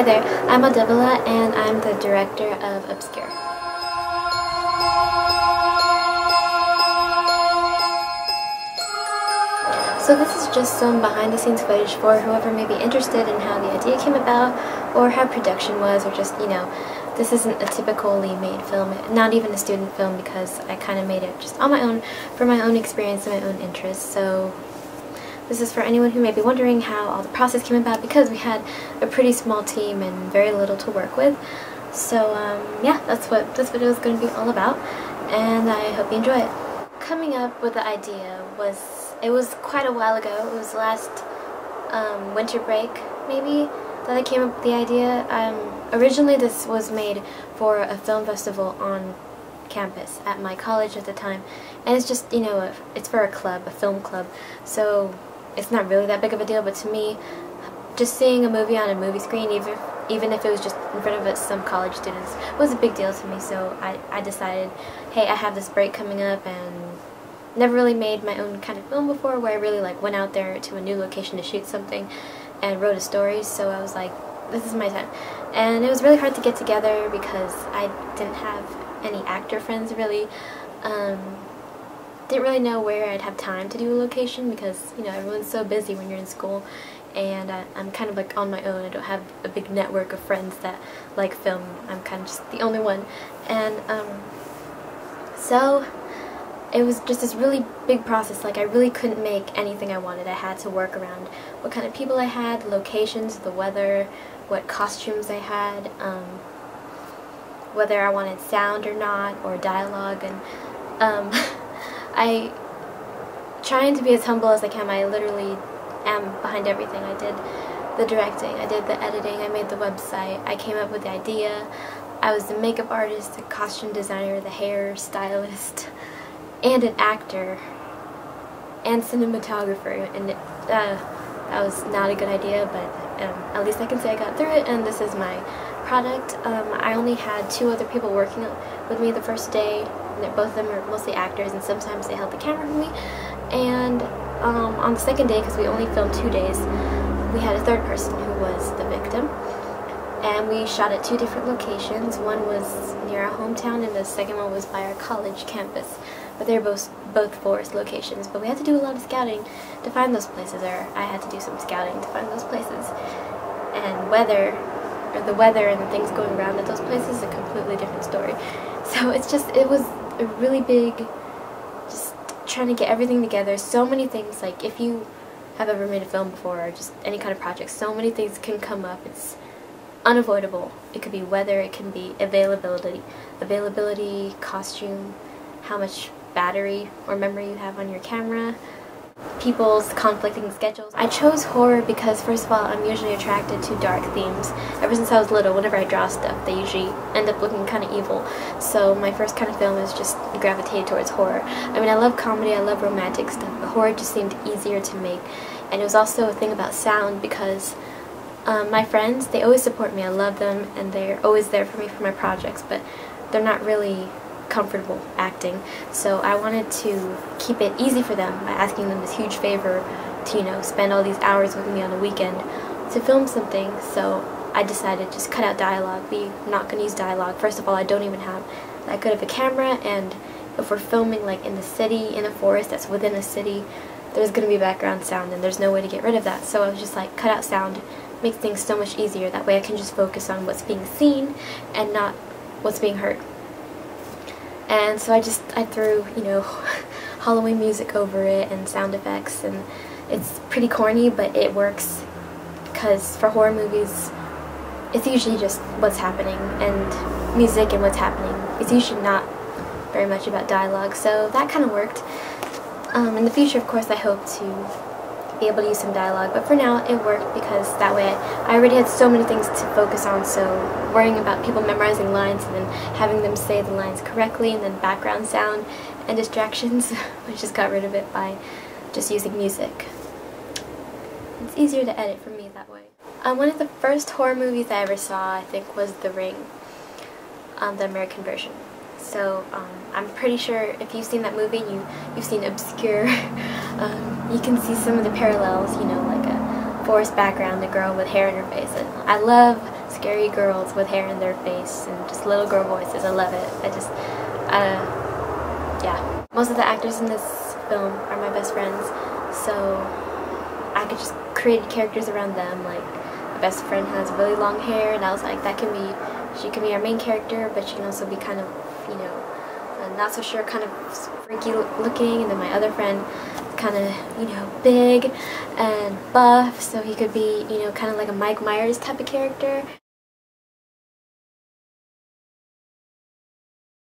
Hi there, I'm Audivila and I'm the director of Obscure. So this is just some behind the scenes footage for whoever may be interested in how the idea came about or how production was, or just, you know, this isn't a typically made film, not even a student film, because I kind of made it just on my own for my own experience and my own interests. So this is for anyone who may be wondering how all the process came about, because we had a pretty small team and very little to work with. So yeah, that's what this video is going to be all about, and I hope you enjoy it. Coming up with the idea was quite a while ago. It was last winter break, maybe, that I came up with the idea. Originally this was made for a film festival on campus at my college at the time, and it's just, you know, it's for a club, a film club, so it's not really that big of a deal, but to me, just seeing a movie on a movie screen, even if it was just in front of some college students, was a big deal to me. So I decided, hey, I have this break coming up, and never really made my own kind of film before where I really went out there to a new location to shoot something and wrote a story. So I was like, this is my time. And it was really hard to get together because I didn't have any actor friends really. Didn't really know where I'd have time to do a location because, you know, everyone's so busy when you're in school, and I'm kind of on my own. I don't have a big network of friends that like film. I'm kind of just the only one. And so it was just this really big process. I really couldn't make anything I wanted. I had to work around what kind of people I had, locations, the weather, what costumes I had, whether I wanted sound or not, or dialogue, and I, trying to be as humble as I can, I literally am behind everything. I did the directing, I did the editing, I made the website, I came up with the idea, I was the makeup artist, the costume designer, the hair stylist, and an actor, and cinematographer, and that was not a good idea, but at least I can say I got through it, and this is my product. I only had 2 other people working with me the first day. Both of them are mostly actors, and sometimes they held the camera for me. And on the second day, because we only filmed 2 days, we had a 3rd person who was the victim. And we shot at 2 different locations. One was near our hometown, and the second one was by our college campus. But they were both forest locations. But we had to do a lot of scouting to find those places, or I had to do some scouting to find those places. And the weather and the things going around at those places is a completely different story. So it was a really big, just trying to get everything together. So many things, if you have ever made a film before, or just any kind of project, so many things can come up. It's unavoidable. It could be weather, it can be availability, costume, how much battery or memory you have on your camera, people's conflicting schedules. I chose horror because, first of all, I'm usually attracted to dark themes. Ever since I was little, whenever I draw stuff, they usually end up looking kind of evil. So my first kind of film is just gravitated towards horror. I mean, I love comedy, I love romantic stuff, but horror just seemed easier to make. And it was also a thing about sound, because my friends, they always support me. I love them, and they're always there for me for my projects, but they're not really comfortable acting, so I wanted to keep it easy for them by asking them this huge favor to, you know, spend all these hours with me on a weekend to film something. So I decided just cut out dialogue. We're not going to use dialogue. First of all, I don't even have that good of a camera, and if we're filming in the city, in a forest that's within a city, there's going to be background sound, and there's no way to get rid of that. So I was just cut out sound, makes things so much easier. That way I can just focus on what's being seen and not what's being heard. And so I threw, you know, Halloween music over it and sound effects, and it's pretty corny, but it works, because for horror movies, it's usually just what's happening, and music and what's happening. It's usually not very much about dialogue, so that kind of worked. In the future, of course, I hope to be able to use some dialogue, but for now it worked because that way I already had so many things to focus on, so worrying about people memorizing lines and then having them say the lines correctly, and then background sound and distractions, I just got rid of it by just using music. It's easier to edit for me that way. One of the first horror movies I ever saw, I think, was The Ring, the American version. So I'm pretty sure if you've seen that movie and you've seen Obscure, you can see some of the parallels, you know, like a forest background, a girl with hair in her face. And I love scary girls with hair in their face and just little girl voices. I love it. Yeah. Most of the actors in this film are my best friends, so I could just create characters around them. Like, my best friend has really long hair, and I was like, she can be our main character, but she can also be kind of, you know, not so sure, kind of freaky looking. And then my other friend is kind of, you know, big and buff, so he could be, you know, kind of like a Mike Myers type of character.